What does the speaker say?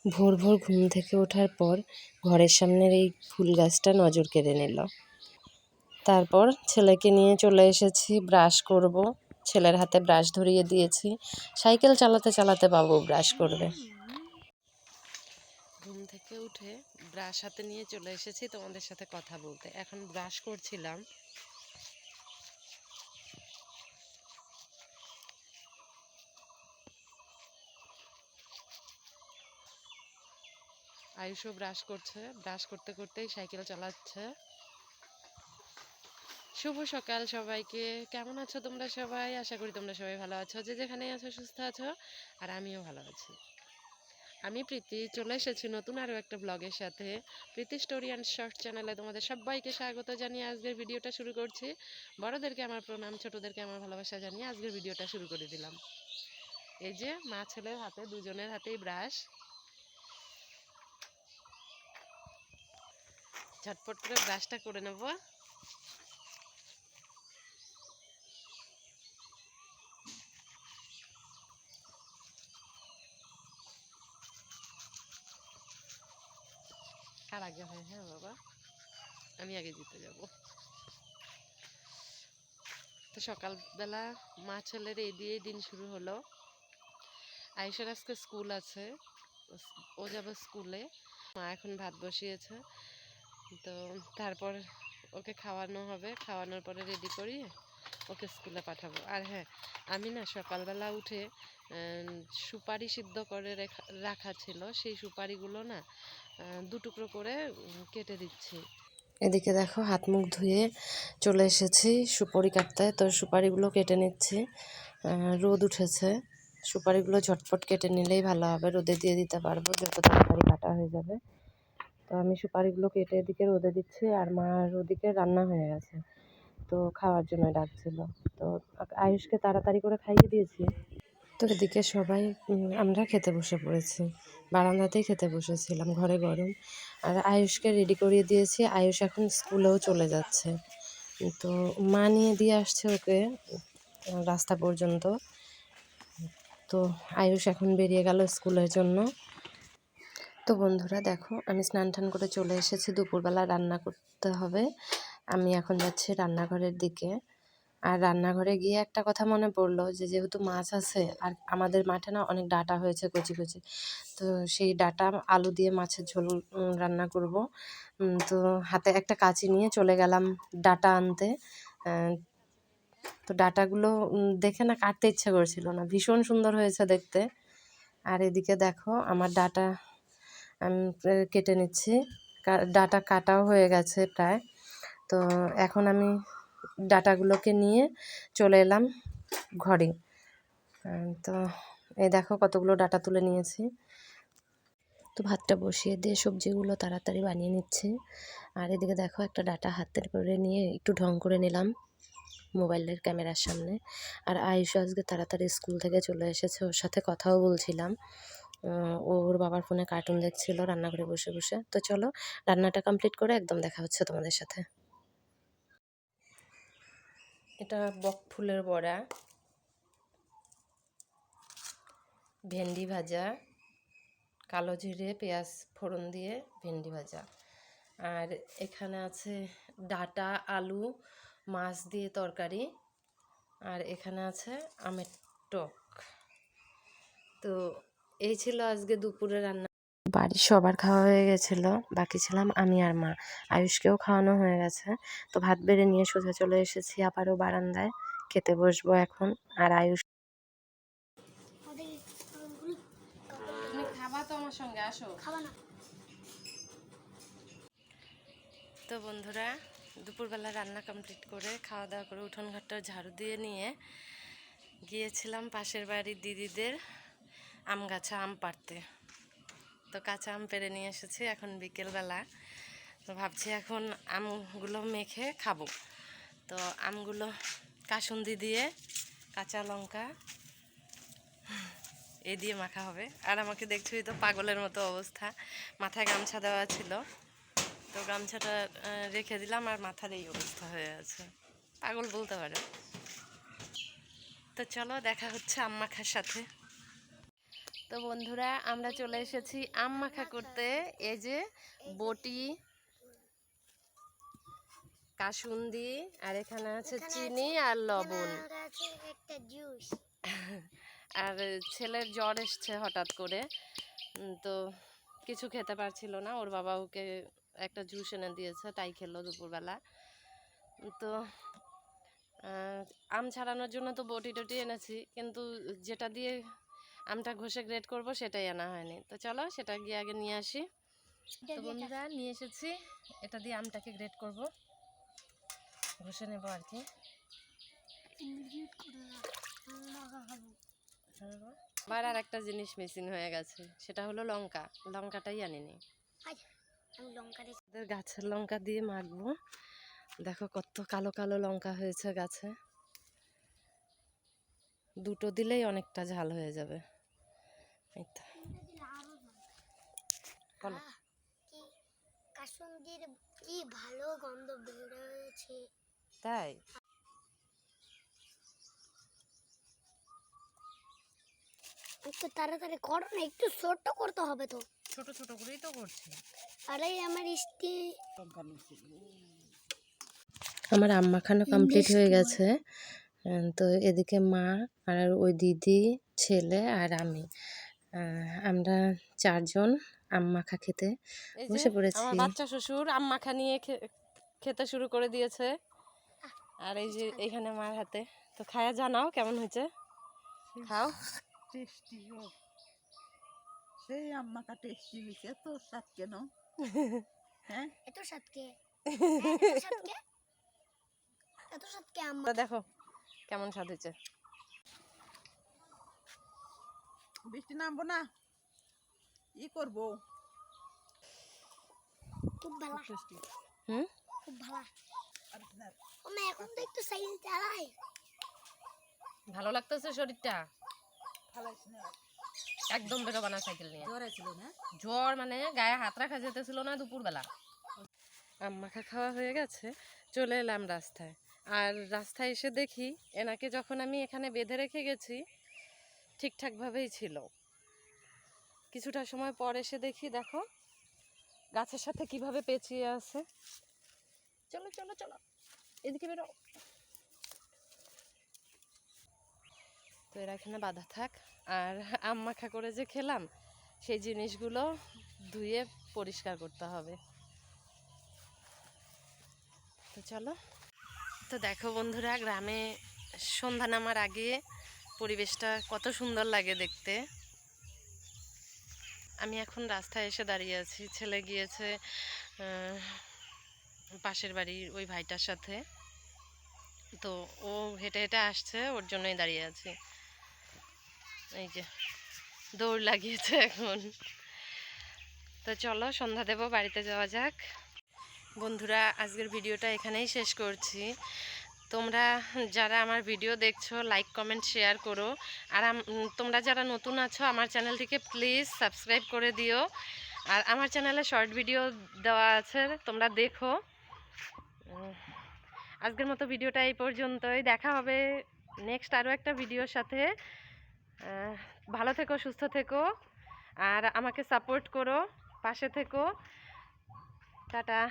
ভোর ভোর ঘুম থেকে ওঠার পর ঘরের সামনের এই ফুল গাছটা নজর কেড়ে নিল। তারপর ছেলেকে নিয়ে চলে এসেছি, ব্রাশ করব। ছেলের হাতে ব্রাশ ধরিয়ে দিয়েছি, সাইকেল চালাতে চালাতে বাবু ব্রাশ করবে। ঘুম থেকে উঠে ব্রাশ হাতে নিয়ে চলে এসেছি তোমাদের সাথে কথা বলতে। এখন ব্রাশ করছিলাম। আয়ুষও ব্রাশ করছে, ব্রাশ করতে করতেই সাইকেল চালাচ্ছে। শুভ সকাল সবাইকে। কেমন আছো তোমরা সবাই? আশা করি তোমরা সবাই ভালো আছো, যে যেখানেই আছো সুস্থ আছো। আর আমিও ভালো আছি। আমি প্রীতি চলে এসেছি নতুন আরও একটা ব্লগের সাথে। প্রীতি স্টোরি অ্যান্ড শর্ট চ্যানেলে তোমাদের সবাইকে স্বাগত জানিয়ে আজকের ভিডিওটা শুরু করছি। বড়দেরকে আমার প্রণাম, ছোটদেরকে আমার ভালোবাসা জানিয়ে আজকের ভিডিওটা শুরু করে দিলাম। এই যে মা ছেলের হাতে, দুজনের হাতেই ব্রাশ। ঝটপট করে ব্রাশটা করে নেব। কার আগে হয়? হ্যাঁ বাবা, আমি আগে জিতে যাব। তো সকালবেলা মা ছেলের এই দিয়ে দিন শুরু হলো। আয়ুষের আজকে স্কুল আছে, ও যাবে স্কুলে। মা এখন ভাত বসিয়েছে, তো তারপর ওকে খাওয়ানো হবে। খাওয়ানোর পরে রেডি করি ওকে স্কুলে পাঠাবো। আর হ্যাঁ, আমি না সকালবেলা উঠে সুপারি সিদ্ধ করে রাখা ছিল, সেই সুপারিগুলো না দুটুকরো করে কেটে দিচ্ছি। এদিকে দেখো হাত মুখ ধুয়ে চলে এসেছি সুপারি কাটতে। তো সুপারিগুলো কেটে নিচ্ছি। রোদ উঠেছে, সুপারিগুলো ঝটপট কেটে নিলেই ভালো হবে, রোদে দিয়ে দিতে পারবো, যত তাড়াতাড়ি কাটা হয়ে যাবে। তো আমি সুপারিগুলো কেটে এদিকে রোদে দিচ্ছি, আর মার ওদিকে রান্না হয়ে গেছে, তো খাওয়ার জন্য ডাকছিল। তো আয়ুষকে তাড়াতাড়ি করে খাইয়ে দিয়েছি। তো এদিকে সবাই আমরা খেতে বসে পড়েছি, বারান্দাতেই খেতে বসেছিলাম, ঘরে গরম। আর আয়ুষকে রেডি করিয়ে দিয়েছি, আয়ুষ এখন স্কুলেও চলে যাচ্ছে। তো মা নিয়ে দিয়ে আসছে ওকে রাস্তা পর্যন্ত। তো আয়ুষ এখন বেরিয়ে গেল স্কুলের জন্য। তো বন্ধুরা দেখো, আমি স্নান টান করে চলে এসেছি, দুপুরবেলা রান্না করতে হবে। আমি এখন যাচ্ছি রান্নাঘরের দিকে। আর রান্নাঘরে গিয়ে একটা কথা মনে পড়লো, যে যেহেতু মাছ আছে আর আমাদের মাঠে না অনেক ডাঁটা হয়েছে কচি কচি, তো সেই ডাঁটা আলু দিয়ে মাছের ঝোল রান্না করব। তো হাতে একটা কাঁচি নিয়ে চলে গেলাম ডাঁটা আনতে। তো ডাঁটাগুলো দেখে না কাটতে ইচ্ছে করছিল না, ভীষণ সুন্দর হয়েছে দেখতে। আর এদিকে দেখো আমার ডাঁটা আমি কেটে নিচ্ছি, ডাঁটা কাটাও হয়ে গেছে প্রায়। তো এখন আমি ডাঁটাগুলোকে নিয়ে চলে এলাম ঘরে। তো এই দেখো কতগুলো ডাঁটা তুলে নিয়েছি। তো ভাতটা বসিয়ে দিয়ে সবজিগুলো তাড়াতাড়ি বানিয়ে নিচ্ছি। আর এদিকে দেখো একটা ডাঁটা হাতের করে নিয়ে একটু ঢং করে নিলাম মোবাইলের ক্যামেরার সামনে। আর আয়ুষ আজকে তাড়াতাড়ি স্কুল থেকে চলে এসেছে, ওর সাথে কথাও বলছিলাম। ওর বাবার ফোনে কার্টুন দেখছিল রান্নাঘরে বসে বসে। তো চলো রান্নাটা কমপ্লিট করে একদম দেখা হচ্ছে তোমাদের সাথে। এটা বক ফুলের বড়া, ভেন্ডি ভাজা, কালো জিরে পেঁয়াজ ফোড়ন দিয়ে ভেন্ডি ভাজা। আর এখানে আছে ডাঁটা আলু মাছ দিয়ে তরকারি। আর এখানে আছে আমের টক। তো এই ছিল আজকে দুপুরে রান্না। বাড়ির সবার খাওয়া হয়ে গেছিলো, বাকি ছিলাম আমি আর মা। আয়ুষকেও খাওয়ানো হয়ে গেছে। তো ভাত বেড়ে নিয়ে সোজা চলে এসেছি আবারও বারান্দায়, খেতে বসবো এখন। আর আয়ুষ তুমি খাবা তো আমার সঙ্গে, আসো। খাবা না। তো বন্ধুরা দুপুরবেলা রান্না কমপ্লিট করে খাওয়া দাওয়া করে উঠোন ঘরটা ঝাড়ু দিয়ে নিয়ে গিয়েছিলাম পাশের বাড়ির দিদিদের আম গাছে আম পাড়তে। তো কাঁচা আম পেড়ে নিয়ে এসেছি এখন বিকেলবেলা। তো ভাবছি এখন আমগুলো মেখে খাবো। তো আমগুলো কাসুন্দি দিয়ে কাঁচা লঙ্কা এই দিয়ে মাখা হবে। আর আমাকে দেখছোই তো পাগলের মতো অবস্থা, মাথায় গামছা দেওয়া ছিল, তো গামছাটা রেখে দিলাম আর মাথার এই অবস্থা হয়ে আছে, পাগল বলতে পারে। তো চলো দেখা হচ্ছে আম মাখার সাথে। তো বন্ধুরা আমরা চলে এসেছি আম মাখা করতে। এই যে বটি, কাসুন্দি, আর এখানে আছে চিনি আর লবণ। আর ছেলের জ্বর এসছে হঠাৎ করে, তো কিছু খেতে পারছিল না, ওর বাবা ওকে একটা জুস এনে দিয়েছে, তাই খেলো দুপুরবেলা। তো আম ছাড়ানোর জন্য তো বটি টটি এনেছি, কিন্তু যেটা দিয়ে আমটা ঘষে গ্রেড করব সেটাই আনা হয়নি। তো চলো সেটা গিয়ে আগে নিয়ে আসি। তো বন্ধুরা নিয়ে এসেছি, এটা দিয়ে আমটাকে গ্রেড করব, ঘষে নেব আর কি। আবার আর একটা জিনিস মিসিং হয়ে গেছে, সেটা হলো লঙ্কা। লঙ্কাটাই আনিনি। গাছের লঙ্কা দিয়ে মাখবো। দেখো কত কালো কালো লঙ্কা হয়েছে গাছে, দুটো দিলেই অনেকটা ঝাল হয়ে যাবে। এই তো বলো। কাসুন্দির কি ভালো গন্ধ বের হয়েছে। তাই একটু তাড়াতাড়ি করো না, একটু ছোট করতে হবে তো। ছোট ছোট করেই তো করছি। আরে আমার আমার আম মাখানো কমপ্লিট হয়ে গেছে। তো এদিকে মা আর ওই দিদি, ছেলে আর আমি, আমরা চারজন আম মাখা খেতে বসে পড়েছি। আমার বাচ্চা শ্বশুর আম মাখা নিয়ে খেতে শুরু করে দিয়েছে, আর এই যে এখানে মার হাতে। তো খায়া জানাও কেমন হয়েছে, খাও। টেস্টি হোক, সেই আম মাখা টেস্টি হয়েছে। এত স্বাদ কেন? হ্যাঁ এত স্বাদ কে? এত স্বাদ কে আম? দেখো কেমন স্বাদ হয়েছে। বৃষ্টি নামবো না, ই করবো। খুব ভালো। টেস্টি। খুব ভালো। ওমা এখন তো একটু সাইকেল চালাই। ভালো লাগতেছে শরীরটা? ফালাইছ না, একদম বেরোবা না সাইকেল নিয়ে। জ্বর ছিল না? জ্বর মানে গায়ে হাত রাখা যেতেছিল না দুপুরবেলা। আম মাখা খাওয়া হয়ে গেছে, চলে এলাম রাস্তায়। আর রাস্তায় এসে দেখি এনাকে যখন আমি এখানে বেঁধে রেখে গেছি ঠিকঠাকভাবেই ছিল। কিছুটা সময় পর এসে দেখি, দেখো গাছের সাথে কিভাবে পেঁচিয়ে আছে। চলো চলো চলো, এদিকে বেরো। তো এরা এখানে বাধা থাক। আর আম মাখা করে যে খেলাম, সেই জিনিসগুলো ধুয়ে পরিষ্কার করতে হবে। তো চলো। তো দেখো বন্ধুরা, গ্রামে সন্ধ্যা নামার আগে পরিবেশটা কত সুন্দর লাগে দেখতে। আমি এখন রাস্তায় এসে দাঁড়িয়ে আছি, ছেলে গিয়েছে পাশের বাড়ির ওই ভাইটার সাথে, তো ও হেঁটে হেঁটে আসছে, ওর জন্যই দাঁড়িয়ে আছি। এই যে দৌড় লাগিয়েছে এখন। তো চলো সন্ধ্যা দেব, বাড়িতে যাওয়া যাক। বন্ধুরা আজকের ভিডিওটা এখানেই শেষ করছি। তোমরা যারা আমার ভিডিও দেখছো লাইক কমেন্ট শেয়ার করো। আর তোমরা যারা নতুন আছো আমার চ্যানেলটিকে প্লিজ সাবস্ক্রাইব করে দিও। আর আমার চ্যানেলে শর্ট ভিডিও দেওয়া আছে, তোমরা দেখো। আজকের মতো ভিডিওটা এই পর্যন্তই, দেখা হবে নেক্সট আরও একটা ভিডিওর সাথে। ভালো থেকো, সুস্থ থেকো, আর আমাকে সাপোর্ট করো, পাশে থেকো। টাটা।